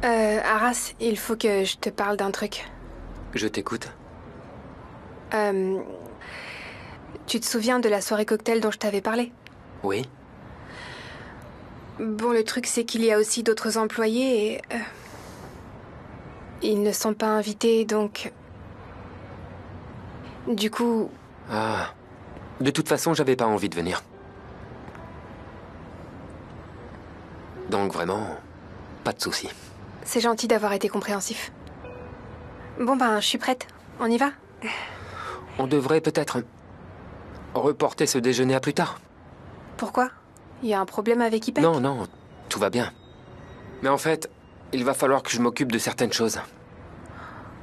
Arras, il faut que je te parle d'un truc. Je t'écoute. Tu te souviens de la soirée cocktail dont je t'avais parlé? Oui. Bon, le truc, c'est qu'il y a aussi d'autres employés et... ils ne sont pas invités, donc... Du coup... Ah. De toute façon, j'avais pas envie de venir. Donc vraiment, pas de souci. C'est gentil d'avoir été compréhensif. Bon ben, je suis prête. On y va? On devrait peut-être reporter ce déjeuner à plus tard. Pourquoi? Il y a un problème avec Ipek? Non, non, tout va bien. Mais en fait, il va falloir que je m'occupe de certaines choses.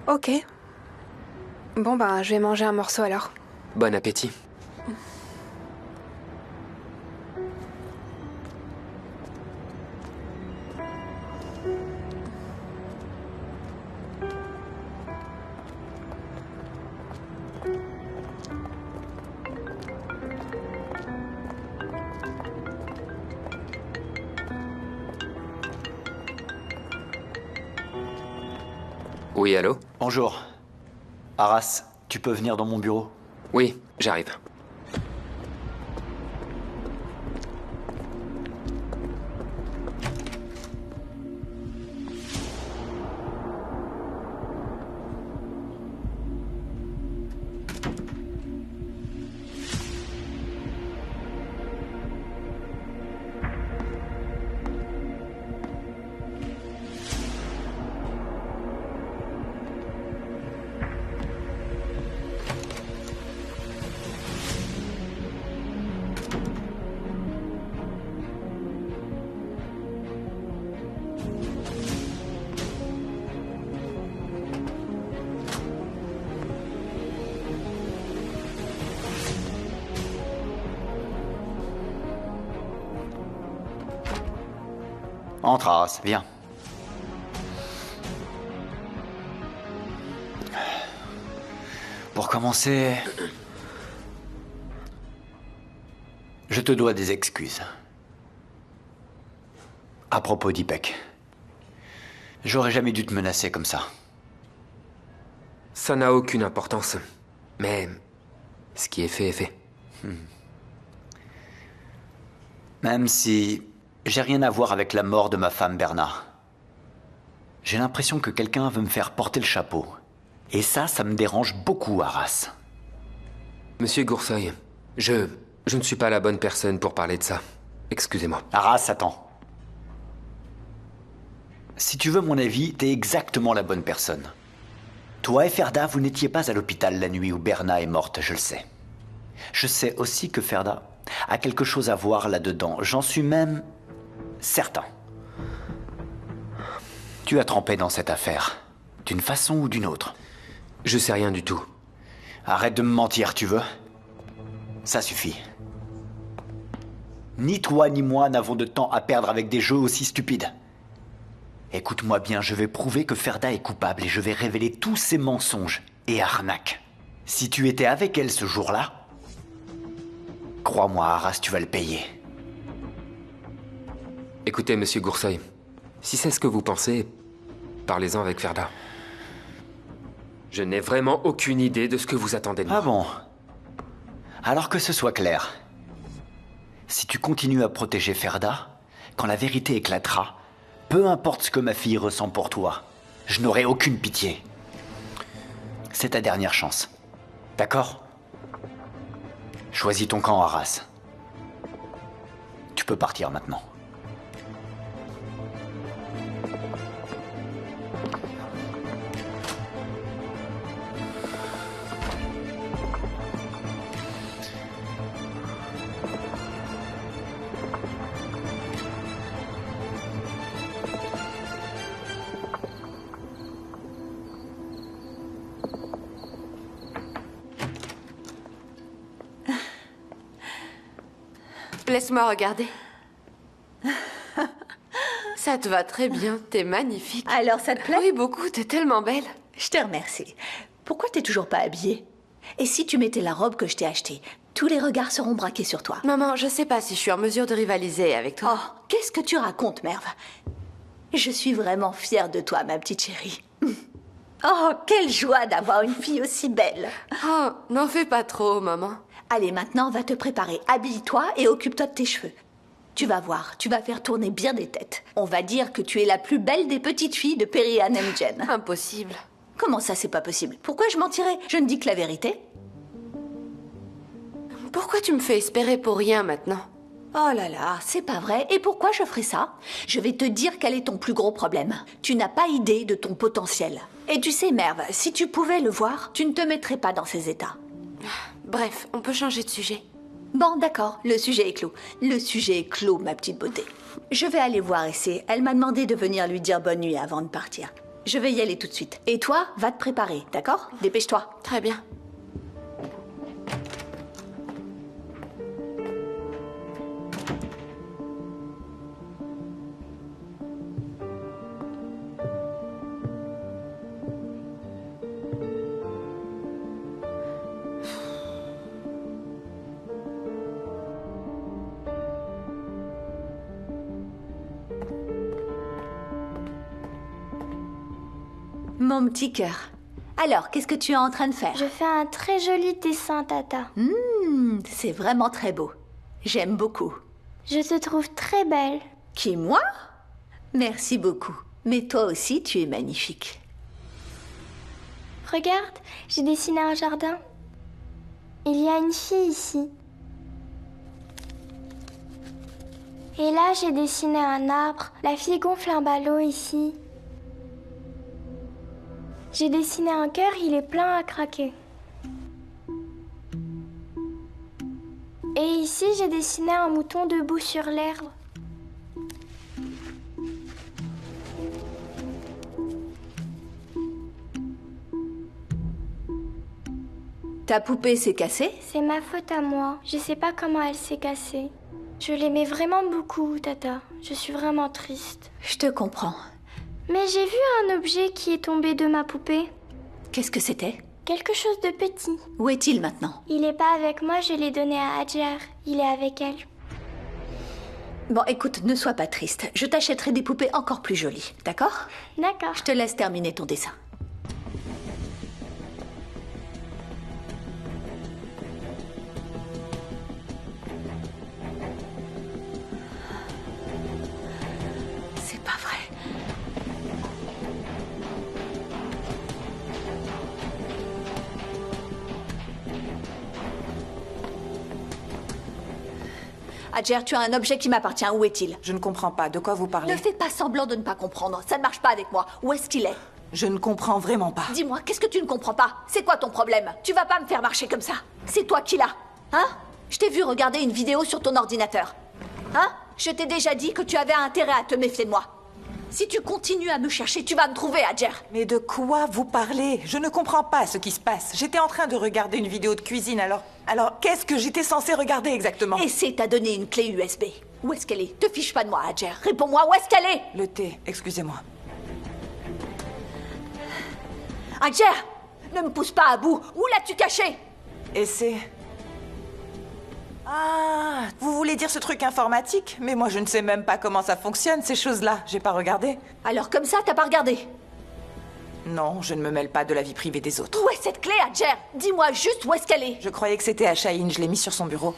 Ok. Bon ben, je vais manger un morceau alors. Bon appétit. Oui, allô? Bonjour. Arras, tu peux venir dans mon bureau? Oui, j'arrive. Entre, Arras, viens. Pour commencer... Je te dois des excuses. À propos d'Ipek. J'aurais jamais dû te menacer comme ça. Ça n'a aucune importance. Mais ce qui est fait est fait. Même si j'ai rien à voir avec la mort de ma femme Bernard. J'ai l'impression que quelqu'un veut me faire porter le chapeau. Et ça me dérange beaucoup, Arras. Monsieur Goursoy, je ne suis pas la bonne personne pour parler de ça. Excusez-moi. Arras, attends. Si tu veux mon avis, t'es exactement la bonne personne. Toi et Ferda, vous n'étiez pas à l'hôpital la nuit où Berna est morte, je le sais. Je sais aussi que Ferda a quelque chose à voir là-dedans. J'en suis même certain. Tu as trempé dans cette affaire, d'une façon ou d'une autre. Je sais rien du tout. Arrête de me mentir, tu veux? Ça suffit. Ni toi ni moi n'avons de temps à perdre avec des jeux aussi stupides. Écoute-moi bien, je vais prouver que Ferda est coupable et je vais révéler tous ses mensonges et arnaques. Si tu étais avec elle ce jour-là, crois-moi, Arras, tu vas le payer. Écoutez, monsieur Goursoy, si c'est ce que vous pensez, parlez-en avec Ferda. Je n'ai vraiment aucune idée de ce que vous attendez de moi. Ah bon? Alors que ce soit clair. Si tu continues à protéger Ferda, quand la vérité éclatera, peu importe ce que ma fille ressent pour toi, je n'aurai aucune pitié. C'est ta dernière chance. D'accord? Choisis ton camp, Arras. Tu peux partir maintenant. Laisse-moi regarder. Ça te va très bien, t'es magnifique. Alors, ça te plaît? Oui, beaucoup, t'es tellement belle. Je te remercie. Pourquoi t'es toujours pas habillée? Et si tu mettais la robe que je t'ai achetée, tous les regards seront braqués sur toi. Maman, je sais pas si je suis en mesure de rivaliser avec toi. Oh, qu'est-ce que tu racontes, Merve? Je suis vraiment fière de toi, ma petite chérie. Oh, quelle joie d'avoir une fille aussi belle. Oh, n'en fais pas trop, maman. Allez, maintenant, va te préparer. Habille-toi et occupe-toi de tes cheveux. Tu vas voir, tu vas faire tourner bien des têtes. On va dire que tu es la plus belle des petites filles de Perry Ann Jen. Impossible. Comment ça, c'est pas possible? Pourquoi je mentirais? Je ne dis que la vérité. Pourquoi tu me fais espérer pour rien maintenant? Oh là là, c'est pas vrai. Et pourquoi je ferais ça? Je vais te dire quel est ton plus gros problème. Tu n'as pas idée de ton potentiel. Et tu sais, Merve, si tu pouvais le voir, tu ne te mettrais pas dans ces états. Bref, on peut changer de sujet. Bon, d'accord, le sujet est clos. Le sujet est clos, ma petite beauté. Je vais aller voir Essay. Elle m'a demandé de venir lui dire bonne nuit avant de partir. Je vais y aller tout de suite. Et toi, va te préparer, d'accord? Dépêche-toi. Très bien. Mon petit cœur. Alors, qu'est-ce que tu es en train de faire? Je fais un très joli dessin, Tata. C'est vraiment très beau. J'aime beaucoup. Je te trouve très belle. Qui, moi? Merci beaucoup. Mais toi aussi, tu es magnifique. Regarde, j'ai dessiné un jardin. Il y a une fille ici. Et là, j'ai dessiné un arbre. La fille gonfle un ballot ici. J'ai dessiné un cœur, il est plein à craquer. Et ici, j'ai dessiné un mouton debout sur l'herbe. Ta poupée s'est cassée? C'est ma faute à moi. Je sais pas comment elle s'est cassée. Je l'aimais vraiment beaucoup, Tata. Je suis vraiment triste. Je te comprends. Mais j'ai vu un objet qui est tombé de ma poupée. Qu'est-ce que c'était? Quelque chose de petit. Où est-il maintenant? Il est pas avec moi, je l'ai donné à Adjar. Il est avec elle. Bon, écoute, ne sois pas triste. Je t'achèterai des poupées encore plus jolies, d'accord? D'accord. Je te laisse terminer ton dessin. C'est pas vrai. Adjer, tu as un objet qui m'appartient. Où est-il? Je ne comprends pas. De quoi vous parlez? Ne fais pas semblant de ne pas comprendre. Ça ne marche pas avec moi. Où est-ce qu'il est? Je ne comprends vraiment pas. Dis-moi, qu'est-ce que tu ne comprends pas? C'est quoi ton problème? Tu vas pas me faire marcher comme ça. C'est toi qui l'as. Hein? Je t'ai vu regarder une vidéo sur ton ordinateur. Hein? Je t'ai déjà dit que tu avais intérêt à te méfier de moi. Si tu continues à me chercher, tu vas me trouver, Adjer. Mais de quoi vous parlez? Je ne comprends pas ce qui se passe. J'étais en train de regarder une vidéo de cuisine, alors qu'est-ce que j'étais censée regarder exactement? Essaie t'a donné une clé USB. Où est-ce qu'elle est? Te fiche pas de moi, Adjer. Réponds-moi, où est-ce qu'elle est? Le thé, excusez-moi. Adjer! Ne me pousse pas à bout. Où l'as-tu caché? Et c'est... Ah, vous voulez dire ce truc informatique? Mais moi je ne sais même pas comment ça fonctionne, ces choses-là. J'ai pas regardé. Alors comme ça, t'as pas regardé? Non, je ne me mêle pas de la vie privée des autres. Où est cette clé, Adjer? Dis-moi juste où est-ce qu'elle est. Je croyais que c'était à Shaheen, je l'ai mis sur son bureau.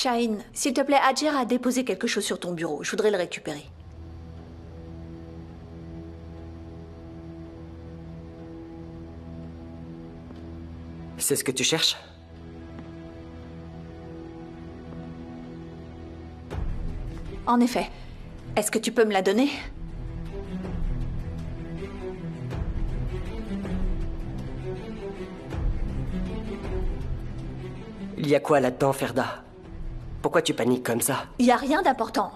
Shaheen, s'il te plaît, Adjer a déposé quelque chose sur ton bureau. Je voudrais le récupérer. C'est ce que tu cherches? En effet. Est-ce que tu peux me la donner? Il y a quoi là-dedans, Ferda? Pourquoi tu paniques comme ça? Il n'y a rien d'important.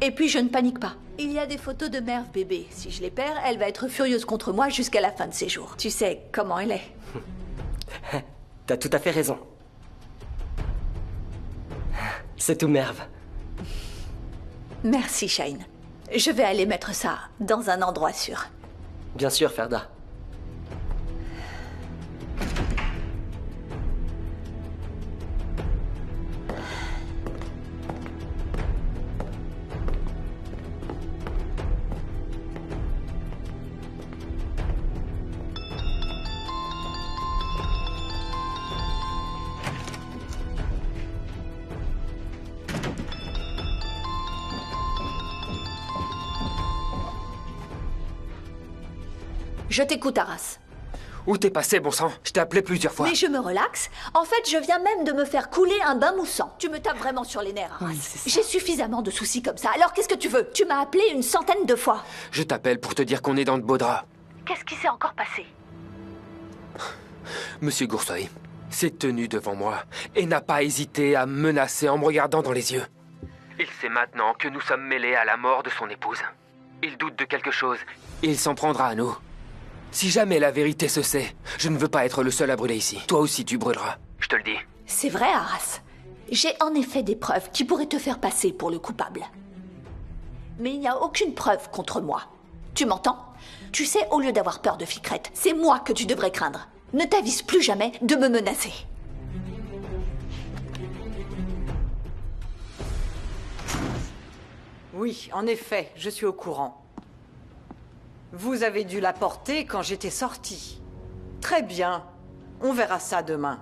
Et puis je ne panique pas. Il y a des photos de Merv bébé. Si je les perds, elle va être furieuse contre moi jusqu'à la fin de ses jours. Tu sais comment elle est. T'as tout à fait raison. C'est tout, Merv. Merci, Shaheen. Je vais aller mettre ça dans un endroit sûr. Bien sûr, Ferda. Je t'écoute, Arras. Où t'es passé, bon sang? Je t'ai appelé plusieurs fois. Mais je me relaxe. En fait, je viens même de me faire couler un bain moussant. Tu me tapes vraiment sur les nerfs, Arras. Oui, c'est ça. J'ai suffisamment de soucis comme ça. Alors qu'est-ce que tu veux? Tu m'as appelé une centaine de fois. Je t'appelle pour te dire qu'on est dans de beaux draps. Qu'est-ce qui s'est encore passé? Monsieur Goursoy s'est tenu devant moi et n'a pas hésité à me menacer en me regardant dans les yeux. Il sait maintenant que nous sommes mêlés à la mort de son épouse. Il doute de quelque chose et il s'en prendra à nous. Si jamais la vérité se sait, je ne veux pas être le seul à brûler ici. Toi aussi tu brûleras, je te le dis. C'est vrai, Arras. J'ai en effet des preuves qui pourraient te faire passer pour le coupable. Mais il n'y a aucune preuve contre moi. Tu m'entends? Tu sais, au lieu d'avoir peur de Ficrette, c'est moi que tu devrais craindre. Ne t'avise plus jamais de me menacer. Oui, en effet, je suis au courant. Vous avez dû la porter quand j'étais sortie. Très bien. On verra ça demain.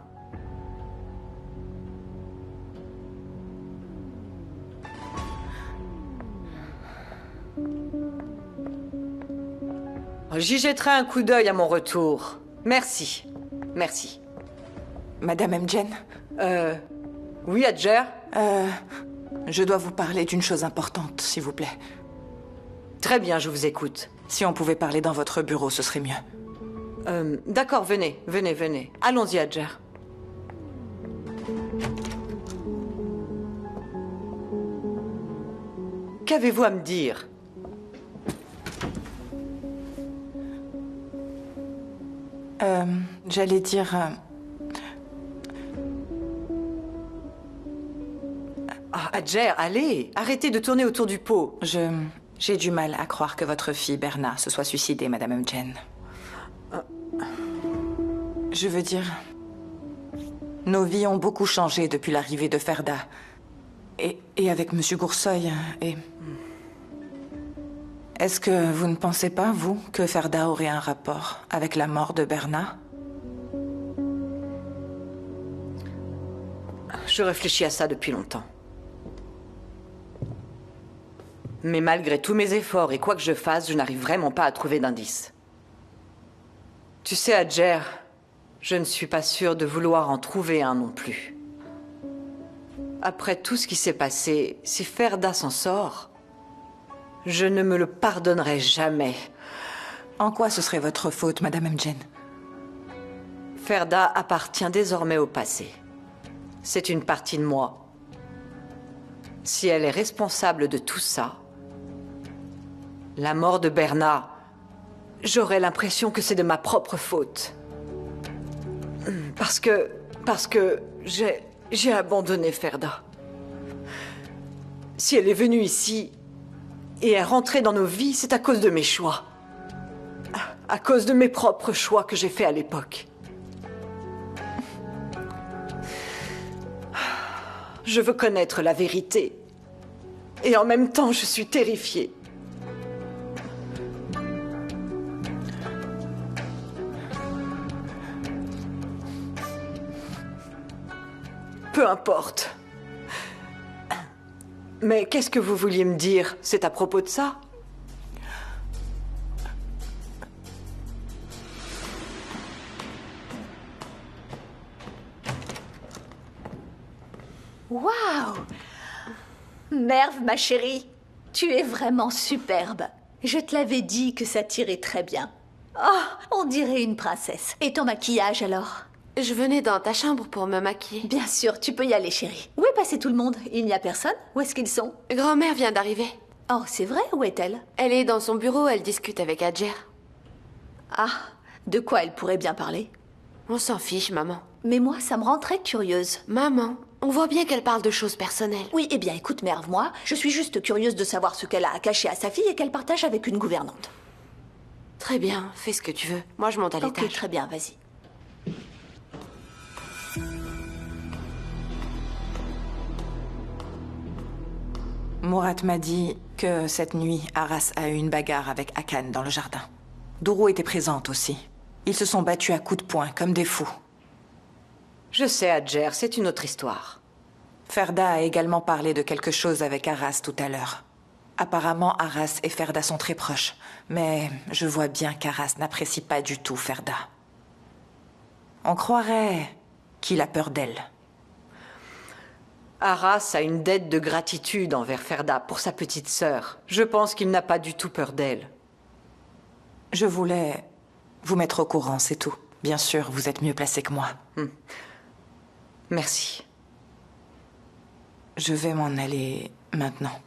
J'y jetterai un coup d'œil à mon retour. Merci. Merci. Madame Mjen, Oui, Adjer? je dois vous parler d'une chose importante, s'il vous plaît. Très bien, je vous écoute. Si on pouvait parler dans votre bureau, ce serait mieux. D'accord, venez, venez, venez. Allons-y, Adjer. Qu'avez-vous à me dire? J'allais dire... Ah, Adjer, allez, arrêtez de tourner autour du pot. J'ai du mal à croire que votre fille Berna se soit suicidée, Madame Mjen. Je veux dire... Nos vies ont beaucoup changé depuis l'arrivée de Ferda. Et avec Monsieur Goursoy, et... Est-ce que vous ne pensez pas, vous, que Ferda aurait un rapport avec la mort de Berna? Je réfléchis à ça depuis longtemps. Mais malgré tous mes efforts et quoi que je fasse, je n'arrive vraiment pas à trouver d'indice. Tu sais, Adjer, je ne suis pas sûre de vouloir en trouver un non plus. Après tout ce qui s'est passé, si Ferda s'en sort, je ne me le pardonnerai jamais. En quoi ce serait votre faute, Madame Mjen? Ferda appartient désormais au passé. C'est une partie de moi. Si elle est responsable de tout ça, la mort de Berna, j'aurais l'impression que c'est de ma propre faute. Parce que j'ai abandonné Ferda. Si elle est venue ici et est rentrée dans nos vies, c'est à cause de mes choix. À cause de mes propres choix que j'ai faits à l'époque. Je veux connaître la vérité. Et en même temps, je suis terrifiée. Peu importe. Mais qu'est-ce que vous vouliez me dire? C'est à propos de ça? Waouh! Merve, ma chérie, tu es vraiment superbe. Je te l'avais dit que ça tirait très bien. Oh, on dirait une princesse. Et ton maquillage alors? Je venais dans ta chambre pour me maquiller. Bien sûr, tu peux y aller, chérie. Où est passé tout le monde? Il n'y a personne? Où est-ce qu'ils sont? Grand-mère vient d'arriver. Oh, c'est vrai? Où est-elle? Elle est dans son bureau, elle discute avec Adjer. Ah, de quoi elle pourrait bien parler? On s'en fiche, maman. Mais moi, ça me rend très curieuse. Maman, on voit bien qu'elle parle de choses personnelles. Oui, eh bien, écoute, Merve, moi, je suis juste curieuse de savoir ce qu'elle a à cacher à sa fille et qu'elle partage avec une gouvernante. Très bien, fais ce que tu veux. Moi, je monte à l'étage. Ok, très bien, vas-y. Murat m'a dit que cette nuit, Aras a eu une bagarre avec Hakan dans le jardin. Duru était présente aussi. Ils se sont battus à coups de poing, comme des fous. Je sais, Adjer, c'est une autre histoire. Ferda a également parlé de quelque chose avec Aras tout à l'heure. Apparemment, Aras et Ferda sont très proches, mais je vois bien qu'Aras n'apprécie pas du tout Ferda. On croirait qu'il a peur d'elle. Aras a une dette de gratitude envers Ferda pour sa petite sœur. Je pense qu'il n'a pas du tout peur d'elle. Je voulais vous mettre au courant, c'est tout. Bien sûr, vous êtes mieux placé que moi. Merci. Je vais m'en aller maintenant.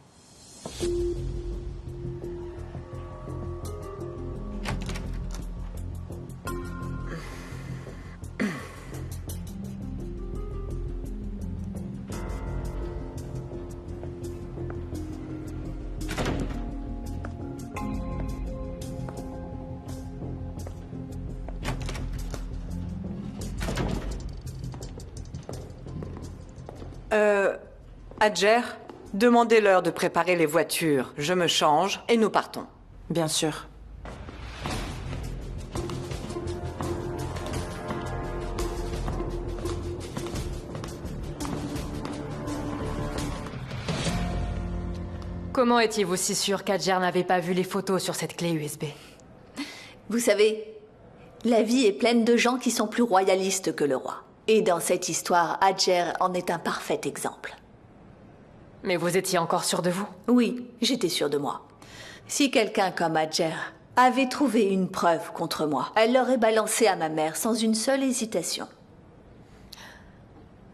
Adjer, demandez-leur de préparer les voitures. Je me change et nous partons. Bien sûr. Comment étiez-vous si sûr qu'Adjer n'avait pas vu les photos sur cette clé USB? Vous savez, la vie est pleine de gens qui sont plus royalistes que le roi. Et dans cette histoire, Adjer en est un parfait exemple. Mais vous étiez encore sûr de vous? Oui, j'étais sûre de moi. Si quelqu'un comme Adjer avait trouvé une preuve contre moi, elle l'aurait balancée à ma mère sans une seule hésitation.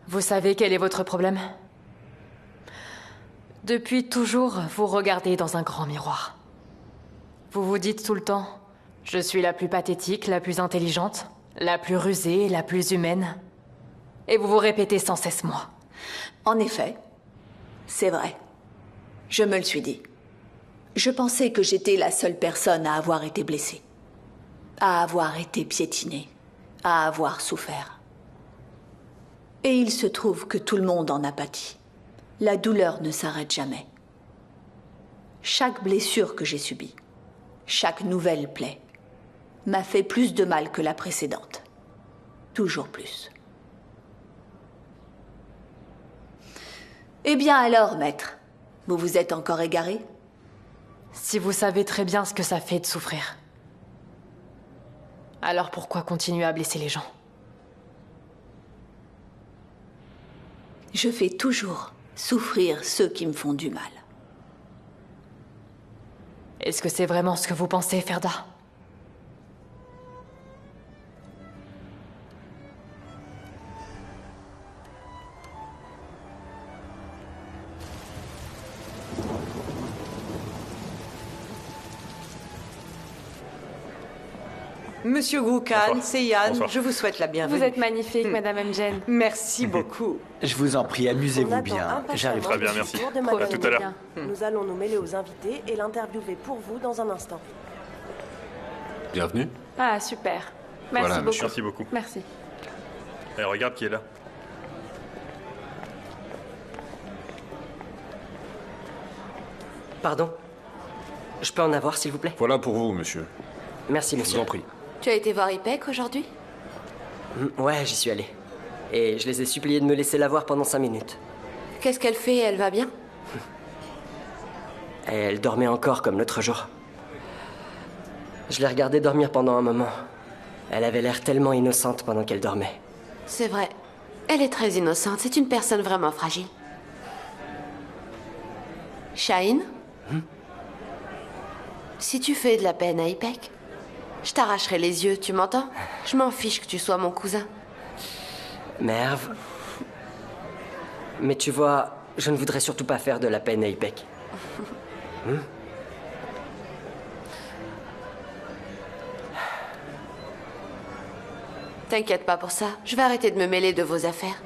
Vous savez quel est votre problème? Depuis toujours, vous regardez dans un grand miroir. Vous vous dites tout le temps, je suis la plus pathétique, la plus intelligente, la plus rusée, la plus humaine. Et vous vous répétez sans cesse moi. En effet, c'est vrai. Je me le suis dit. Je pensais que j'étais la seule personne à avoir été blessée, à avoir été piétinée, à avoir souffert. Et il se trouve que tout le monde en a pâti. La douleur ne s'arrête jamais. Chaque blessure que j'ai subie, chaque nouvelle plaie, m'a fait plus de mal que la précédente. Toujours plus. Eh bien alors, maître, vous vous êtes encore égaré? Si vous savez très bien ce que ça fait de souffrir, alors pourquoi continuer à blesser les gens? Je fais toujours souffrir ceux qui me font du mal. Est-ce que c'est vraiment ce que vous pensez, Ferda? Monsieur Goukan, c'est Yann, je vous souhaite la bienvenue. Vous êtes magnifique, Madame Amjen. Merci beaucoup. Je vous en prie, amusez-vous bien. J'arrive. Très bien, merci. À tout à l'heure. Nous allons nous mêler aux invités et l'interviewer pour vous dans un instant. Bienvenue. Ah, super. Merci Voilà, beaucoup. merci beaucoup. Merci. Et regarde qui est là. Pardon? Je peux en avoir, s'il vous plaît? Voilà pour vous, monsieur. Merci, Je monsieur. vous en prie. Tu as été voir Ipek aujourd'hui? Ouais, j'y suis allé. Et je les ai suppliés de me laisser la voir pendant 5 minutes. Qu'est-ce qu'elle fait? Elle va bien? Et elle dormait encore comme l'autre jour. Je l'ai regardée dormir pendant un moment. Elle avait l'air tellement innocente pendant qu'elle dormait. C'est vrai. Elle est très innocente. C'est une personne vraiment fragile. Shaheen, si tu fais de la peine à Ipek, je t'arracherai les yeux, tu m'entends? Je m'en fiche que tu sois mon cousin. Merve. Mais tu vois, je ne voudrais surtout pas faire de la peine à Ipek. T'inquiète pas pour ça. Je vais arrêter de me mêler de vos affaires.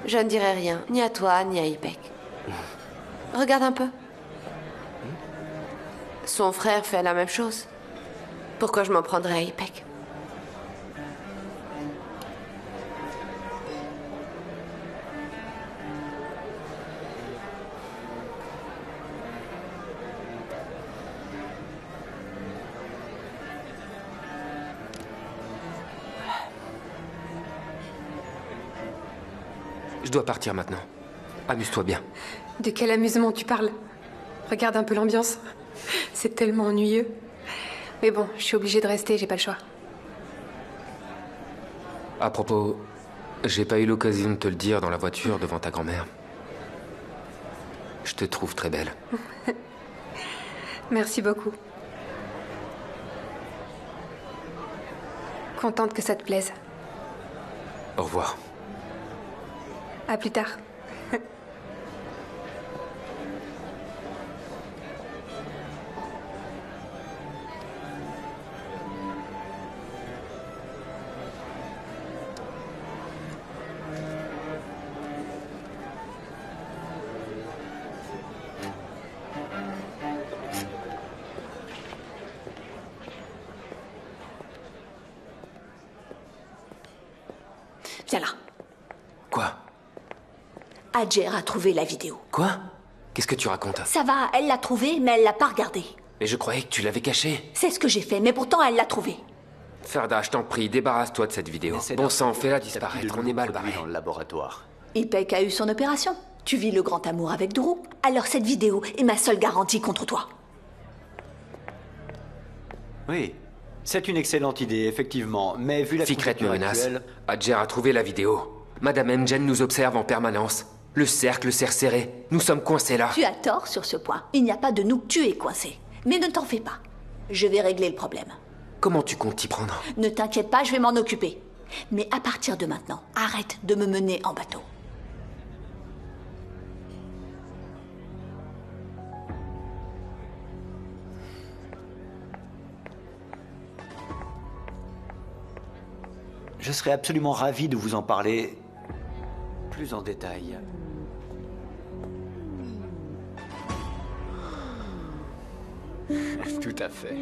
Je ne dirai rien, ni à toi, ni à Ipek. Regarde un peu. Son frère fait la même chose. Pourquoi je m'en prendrais à Ipek? Je dois partir maintenant. Amuse-toi bien. De quel amusement tu parles? Regarde un peu l'ambiance. C'est tellement ennuyeux. Mais bon, je suis obligée de rester, j'ai pas le choix. À propos, j'ai pas eu l'occasion de te le dire dans la voiture devant ta grand-mère. Je te trouve très belle. Merci beaucoup. Contente que ça te plaise. Au revoir. À plus tard. Viens là. Quoi? Adjer a trouvé la vidéo. Quoi? Qu'est-ce que tu racontes? Ça va, elle l'a trouvée, mais elle l'a pas regardée. Mais je croyais que tu l'avais cachée. C'est ce que j'ai fait, mais pourtant elle l'a trouvée. Ferda, je t'en prie, débarrasse-toi de cette vidéo. Bon sang, fais-la disparaître, on est mal barré. Dans le laboratoire. Ipek a eu son opération. Tu vis le grand amour avec Duru. Alors cette vidéo est ma seule garantie contre toi. Oui, c'est une excellente idée, effectivement, mais vu la Fikret me conjoncture menace. actuelle... Adjer a trouvé la vidéo. Madame Mgen nous observe en permanence. Le cercle s'est resserré. Nous sommes coincés là. Tu as tort sur ce point. Il n'y a pas de nous, tu es coincé. Mais ne t'en fais pas. Je vais régler le problème. Comment tu comptes t'y prendre? Ne t'inquiète pas, je vais m'en occuper. Mais à partir de maintenant, arrête de me mener en bateau. Je serais absolument ravi de vous en parler plus en détail. Tout à fait.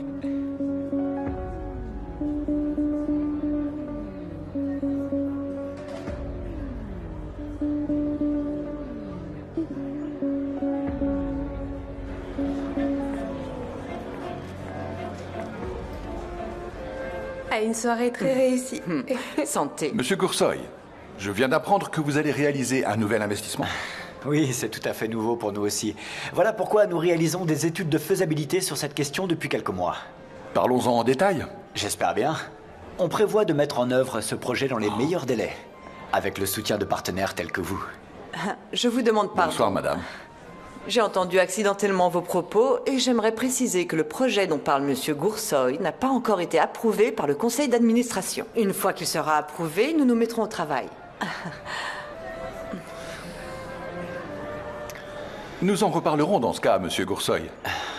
À une soirée très réussie. Santé. Monsieur Goursoy, je viens d'apprendre que vous allez réaliser un nouvel investissement. Oui, c'est tout à fait nouveau pour nous aussi. Voilà pourquoi nous réalisons des études de faisabilité sur cette question depuis quelques mois. Parlons-en en détail. J'espère bien. On prévoit de mettre en œuvre ce projet dans les meilleurs délais, avec le soutien de partenaires tels que vous. Je vous demande pardon. Bonsoir, madame. J'ai entendu accidentellement vos propos et j'aimerais préciser que le projet dont parle Monsieur Goursoy n'a pas encore été approuvé par le conseil d'administration. Une fois qu'il sera approuvé, nous nous mettrons au travail. Nous en reparlerons dans ce cas, monsieur Goursoy.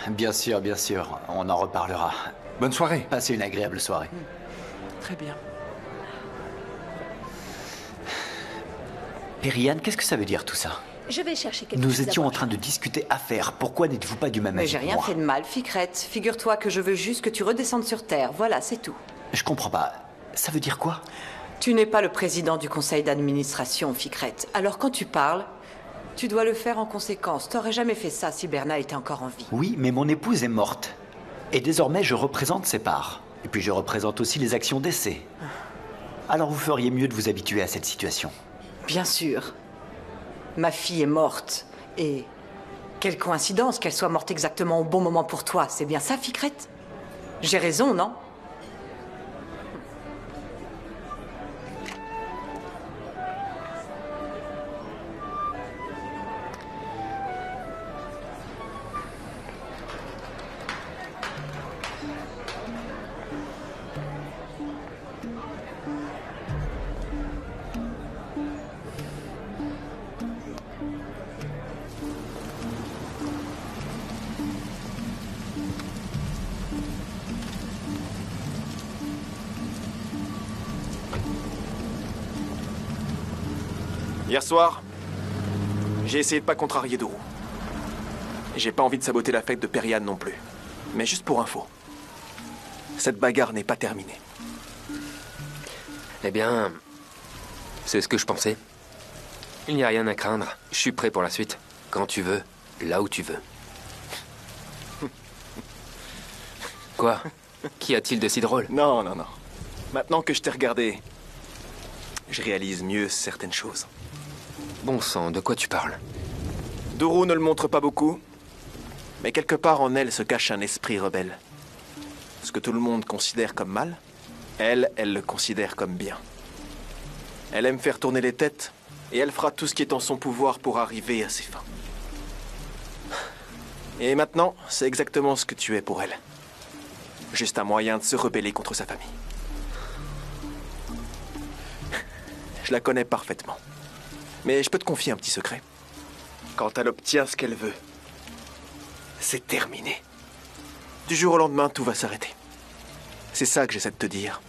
Bien sûr, on en reparlera. Bonne soirée. Passez une agréable soirée. Très bien. Periane, qu'est-ce que ça veut dire tout ça? Je vais chercher quelque chose. Nous étions en train de discuter affaires. Pourquoi n'êtes-vous pas du même Mais avis j'ai que rien moi? fait de mal, Fikret. Figure-toi que je veux juste que tu redescendes sur Terre. Voilà, c'est tout. Je comprends pas. Ça veut dire quoi? Tu n'es pas le président du conseil d'administration, Fikret. Alors quand tu parles, tu dois le faire en conséquence. T'aurais jamais fait ça si Berna était encore en vie. Oui, mais mon épouse est morte. Et désormais, je représente ses parts. Et puis je représente aussi les actions d'essai. Alors vous feriez mieux de vous habituer à cette situation. Bien sûr. Ma fille est morte. Et Quelle coïncidence qu'elle soit morte exactement au bon moment pour toi. C'est bien ça, Ficrette? J'ai raison, non? Hier soir, j'ai essayé de pas contrarier Dourou. J'ai pas envie de saboter la fête de Periane non plus. Mais juste pour info, cette bagarre n'est pas terminée. Eh bien, c'est ce que je pensais. Il n'y a rien à craindre. Je suis prêt pour la suite. Quand tu veux, là où tu veux. Quoi? Qu'y a-t-il de si drôle? Non. Maintenant que je t'ai regardé, je réalise mieux certaines choses. Bon sang, de quoi tu parles? Dourou ne le montre pas beaucoup, mais quelque part en elle se cache un esprit rebelle. Ce que tout le monde considère comme mal, elle le considère comme bien. Elle aime faire tourner les têtes, et elle fera tout ce qui est en son pouvoir pour arriver à ses fins. Et maintenant, c'est exactement ce que tu es pour elle. Juste un moyen de se rebeller contre sa famille. Je la connais parfaitement. Mais je peux te confier un petit secret. Quand elle obtient ce qu'elle veut, c'est terminé. Du jour au lendemain, tout va s'arrêter. C'est ça que j'essaie de te dire.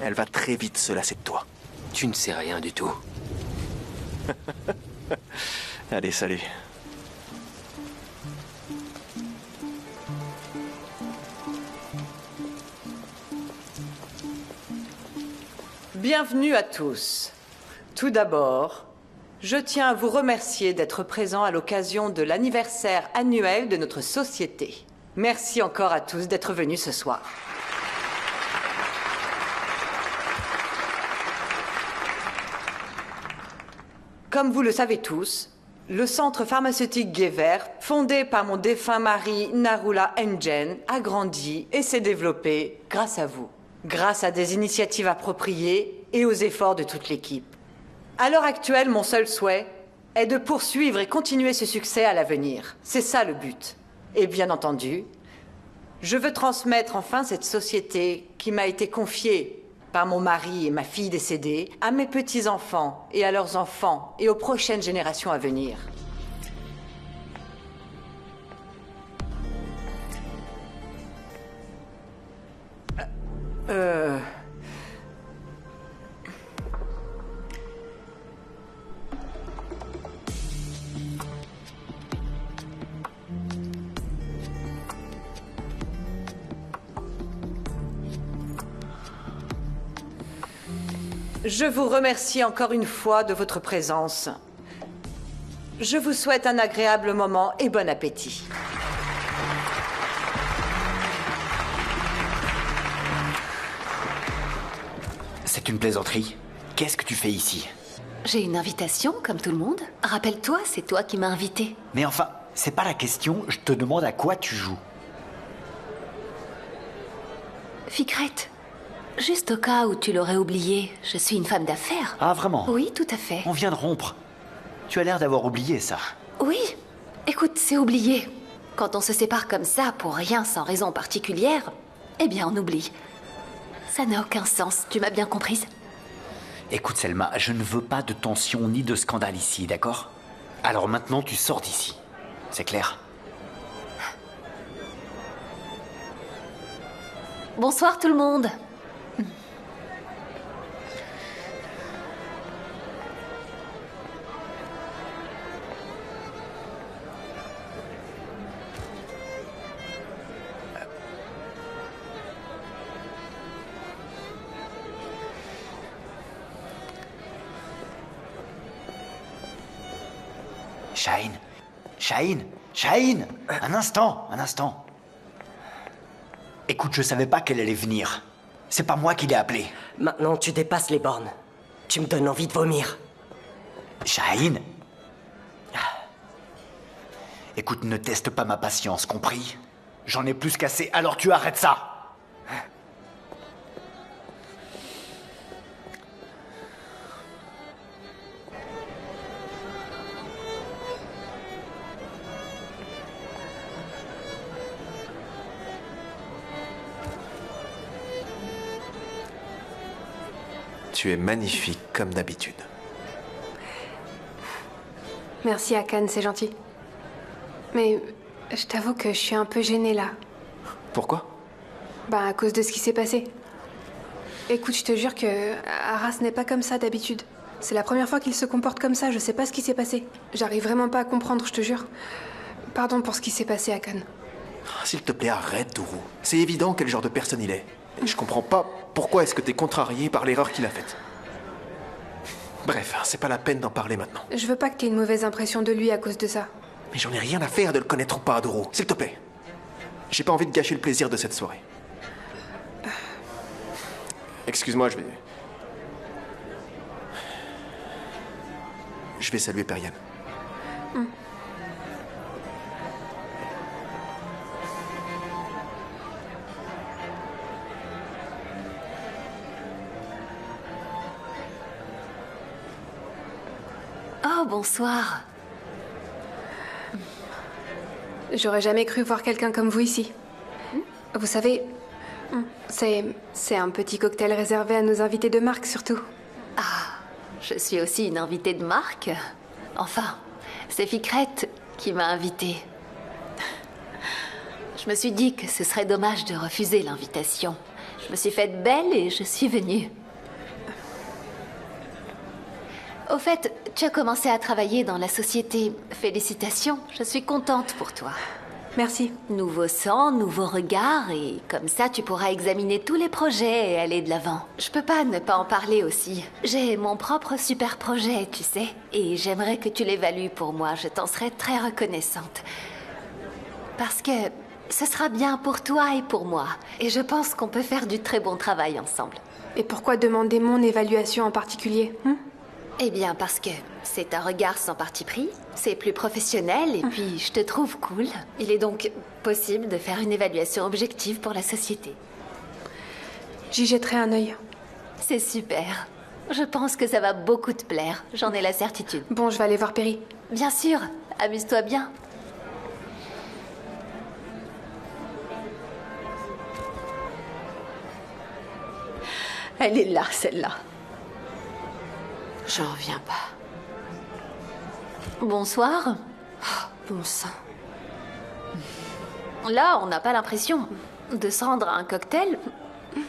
Elle va très vite se lasser de toi. Tu ne sais rien du tout. Allez, salut. Bienvenue à tous. Tout d'abord, je tiens à vous remercier d'être présents à l'occasion de l'anniversaire annuel de notre société. Merci encore à tous d'être venus ce soir. Comme vous le savez tous, le centre pharmaceutique Gever, fondé par mon défunt mari Narula Engen, a grandi et s'est développé grâce à vous. Grâce à des initiatives appropriées et aux efforts de toute l'équipe. À l'heure actuelle, mon seul souhait est de poursuivre et continuer ce succès à l'avenir. C'est ça le but. Et bien entendu, je veux transmettre enfin cette société qui m'a été confiée par mon mari et ma fille décédée à mes petits-enfants et à leurs enfants et aux prochaines générations à venir. Je vous remercie encore une fois de votre présence. Je vous souhaite un agréable moment et bon appétit. C'est une plaisanterie. Qu'est-ce que tu fais ici? J'ai une invitation, comme tout le monde. Rappelle-toi, c'est toi qui m'as invité. Mais enfin, c'est pas la question, je te demande à quoi tu joues. Ficrette, juste au cas où tu l'aurais oublié, je suis une femme d'affaires. Ah, vraiment? Oui, tout à fait. On vient de rompre. Tu as l'air d'avoir oublié ça. Oui, écoute, c'est oublié. Quand on se sépare comme ça, pour rien, sans raison particulière, eh bien, on oublie. Ça n'a aucun sens, tu m'as bien comprise? Écoute, Selma, je ne veux pas de tension ni de scandale ici, d'accord? Alors maintenant, tu sors d'ici. C'est clair? Bonsoir tout le monde. Shaheen, un instant. Écoute, je savais pas qu'elle allait venir. C'est pas moi qui l'ai appelée. Maintenant, tu dépasses les bornes. Tu me donnes envie de vomir. Shaheen. Écoute, ne teste pas ma patience, compris? J'en ai plus qu'assez, alors tu arrêtes ça! Tu es magnifique comme d'habitude. Merci Hakan, c'est gentil. Mais je t'avoue que je suis un peu gênée là. Pourquoi? Bah à cause de ce qui s'est passé. Écoute, je te jure que Arras n'est pas comme ça d'habitude. C'est la première fois qu'il se comporte comme ça, je sais pas ce qui s'est passé. J'arrive vraiment pas à comprendre, je te jure. Pardon pour ce qui s'est passé, Hakan. S'il te plaît, arrête, Dourou. C'est évident quel genre de personne il est. Et je comprends pas pourquoi est-ce que t'es contrarié par l'erreur qu'il a faite. Bref, c'est pas la peine d'en parler maintenant. Je veux pas que t'aies une mauvaise impression de lui à cause de ça. Mais j'en ai rien à faire de le connaître ou pas, Dourou. S'il te plaît. J'ai pas envie de gâcher le plaisir de cette soirée. Excuse-moi, je vais saluer Perian. Oh, bonsoir. J'aurais jamais cru voir quelqu'un comme vous ici. Vous savez, c'est un petit cocktail réservé à nos invités de marque, surtout. Ah, je suis aussi une invitée de marque. Enfin, c'est Ficrette qui m'a invitée. Je me suis dit que ce serait dommage de refuser l'invitation. Je me suis faite belle et je suis venue. Au fait, tu as commencé à travailler dans la société. Félicitations, je suis contente pour toi. Merci. Nouveau sang, nouveau regard, et comme ça tu pourras examiner tous les projets et aller de l'avant. Je peux pas ne pas en parler aussi. J'ai mon propre super projet, tu sais, et j'aimerais que tu l'évalues pour moi. Je t'en serais très reconnaissante. Parce que ce sera bien pour toi et pour moi. Et je pense qu'on peut faire du très bon travail ensemble. Et pourquoi demander mon évaluation en particulier? Eh bien, parce que c'est un regard sans parti pris, c'est plus professionnel, et puis je te trouve cool. Il est donc possible de faire une évaluation objective pour la société. J'y jetterai un œil. C'est super. Je pense que ça va beaucoup te plaire, j'en ai la certitude. Bon, je vais aller voir Perry. Bien sûr, amuse-toi bien. Elle est là, celle-là. J'en reviens pas. Bonsoir. Oh, bon sang. Là, on n'a pas l'impression de se rendre à un cocktail,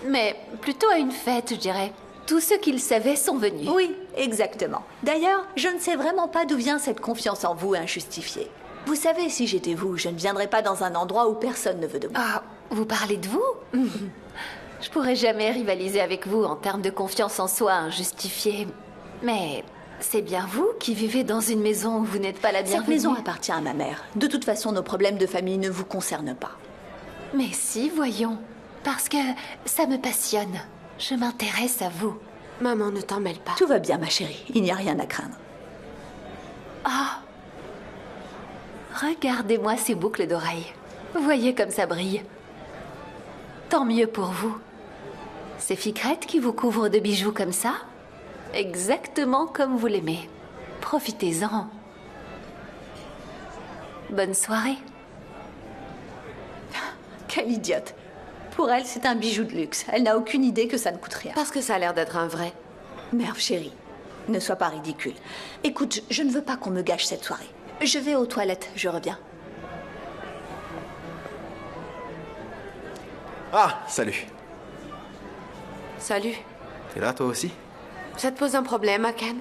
mais plutôt à une fête, je dirais. Tous ceux qui le savaient sont venus. Oui, exactement. D'ailleurs, je ne sais vraiment pas d'où vient cette confiance en vous injustifiée. Vous savez, si j'étais vous, je ne viendrais pas dans un endroit où personne ne veut de moi. Ah, vous parlez de vous? Je pourrais jamais rivaliser avec vous en termes de confiance en soi injustifiée. Mais c'est bien vous qui vivez dans une maison où vous n'êtes pas la bienvenue. Cette maison appartient à ma mère. De toute façon, nos problèmes de famille ne vous concernent pas. Mais si, voyons. Parce que ça me passionne. Je m'intéresse à vous. Maman, ne t'en mêle pas. Tout va bien, ma chérie. Il n'y a rien à craindre. Ah! Regardez-moi ces boucles d'oreilles. Voyez comme ça brille. Tant mieux pour vous. C'est Ficrette qui vous couvre de bijoux comme ça? Exactement comme vous l'aimez. Profitez-en. Bonne soirée. Quelle idiote. Pour elle, c'est un bijou de luxe. Elle n'a aucune idée que ça ne coûte rien. Parce que ça a l'air d'être un vrai. Merde, chérie, ne sois pas ridicule. Écoute, je ne veux pas qu'on me gâche cette soirée. Je vais aux toilettes, je reviens. Ah, salut. Salut. T'es là, toi aussi? Ça te pose un problème, Hakan?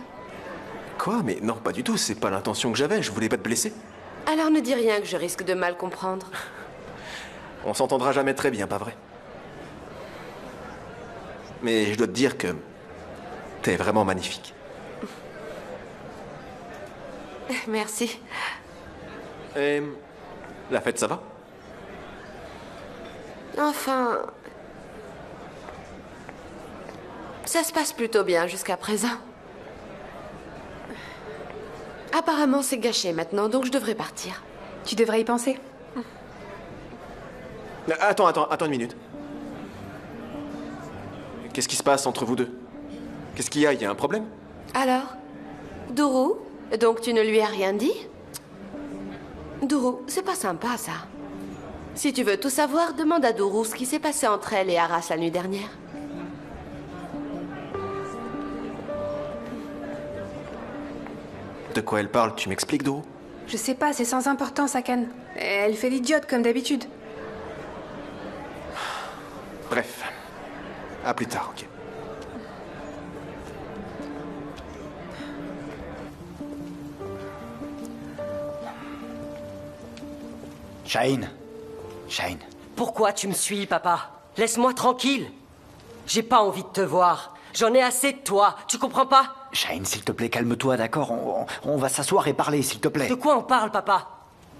Quoi? Mais non, pas du tout. C'est pas l'intention que j'avais. Je voulais pas te blesser. Alors ne dis rien que je risque de mal comprendre. On s'entendra jamais très bien, pas vrai? Mais je dois te dire que t'es vraiment magnifique. Merci. Et la fête, ça va? Enfin... ça se passe plutôt bien jusqu'à présent. Apparemment, c'est gâché maintenant, donc je devrais partir. Tu devrais y penser. Attends une minute. Qu'est-ce qui se passe entre vous deux? Qu'est-ce qu'il y a? Il y a un problème? Alors, Dourou, donc tu ne lui as rien dit? Dourou, c'est pas sympa ça. Si tu veux tout savoir, demande à Dourou ce qui s'est passé entre elle et Arras la nuit dernière. De quoi elle parle? Tu m'expliques, Dourou? Je sais pas, c'est sans importance, Akan. Elle fait l'idiote comme d'habitude. Bref. À plus tard, ok. Shaheen. Shaheen. Pourquoi tu me suis, papa? Laisse-moi tranquille. J'ai pas envie de te voir. J'en ai assez de toi. Tu comprends pas? Shaheen, s'il te plaît, calme-toi, d'accord? On va s'asseoir et parler, s'il te plaît. De quoi on parle, papa?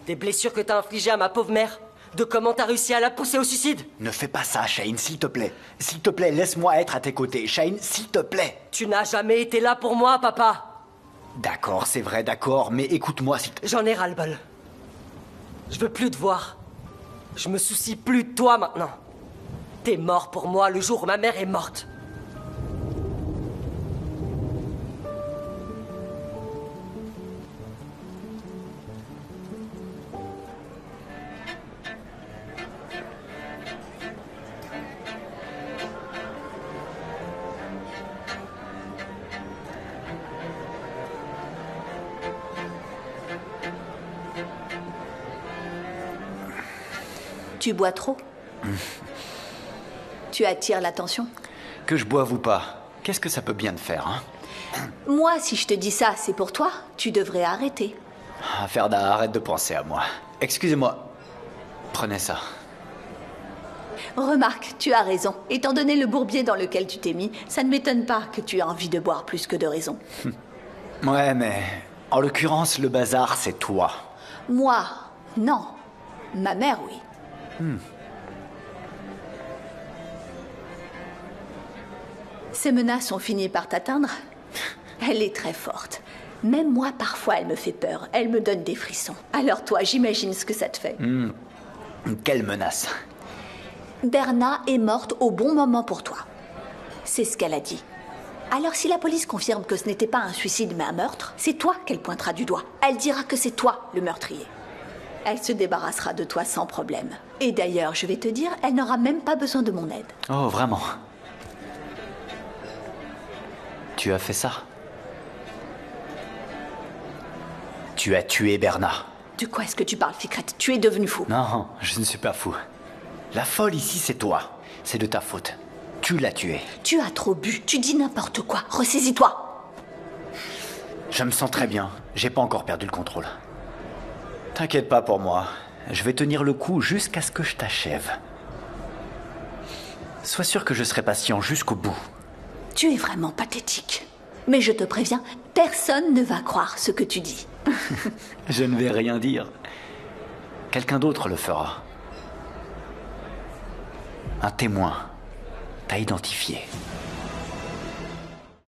Des blessures que t'as infligées à ma pauvre mère? De comment t'as réussi à la pousser au suicide? Ne fais pas ça, Shaheen, s'il te plaît. S'il te plaît, laisse-moi être à tes côtés. Shaheen, s'il te plaît. Tu n'as jamais été là pour moi, papa. D'accord, c'est vrai, d'accord, mais écoute-moi, s'il te... J'en ai ras-le-bol. Je veux plus te voir. Je me soucie plus de toi maintenant. T'es mort pour moi le jour où ma mère est morte. Tu bois trop. Tu attires l'attention. Que je boive ou pas, qu'est-ce que ça peut bien te faire, hein? Moi, si je te dis ça, c'est pour toi. Tu devrais arrêter. Ah, Ferda, arrête de penser à moi. Excusez-moi. Prenez ça. Remarque, tu as raison. Étant donné le bourbier dans lequel tu t'es mis, ça ne m'étonne pas que tu aies envie de boire plus que de raison. Ouais, mais... En l'occurrence, le bazar, c'est toi. Moi, non. Ma mère, oui. Ces menaces ont fini par t'atteindre. Elle est très forte. Même moi, parfois, elle me fait peur. Elle me donne des frissons. Alors toi, j'imagine ce que ça te fait. Quelle menace? Berna est morte au bon moment pour toi. C'est ce qu'elle a dit. Alors si la police confirme que ce n'était pas un suicide mais un meurtre, c'est toi qu'elle pointera du doigt. Elle dira que c'est toi le meurtrier. Elle se débarrassera de toi sans problème. Et d'ailleurs, je vais te dire, elle n'aura même pas besoin de mon aide. Oh, vraiment? Tu as fait ça? Tu as tué Berna. De quoi est-ce que tu parles, Ficrette? Tu es devenu fou. Non, je ne suis pas fou. La folle ici, c'est toi. C'est de ta faute. Tu l'as tué. Tu as trop bu. Tu dis n'importe quoi. Ressaisis-toi. Je me sens très bien. J'ai pas encore perdu le contrôle. T'inquiète pas pour moi. Je vais tenir le coup jusqu'à ce que je t'achève. Sois sûr que je serai patient jusqu'au bout. Tu es vraiment pathétique. Mais je te préviens, personne ne va croire ce que tu dis. Je ne vais rien dire. Quelqu'un d'autre le fera. Un témoin t'a identifié.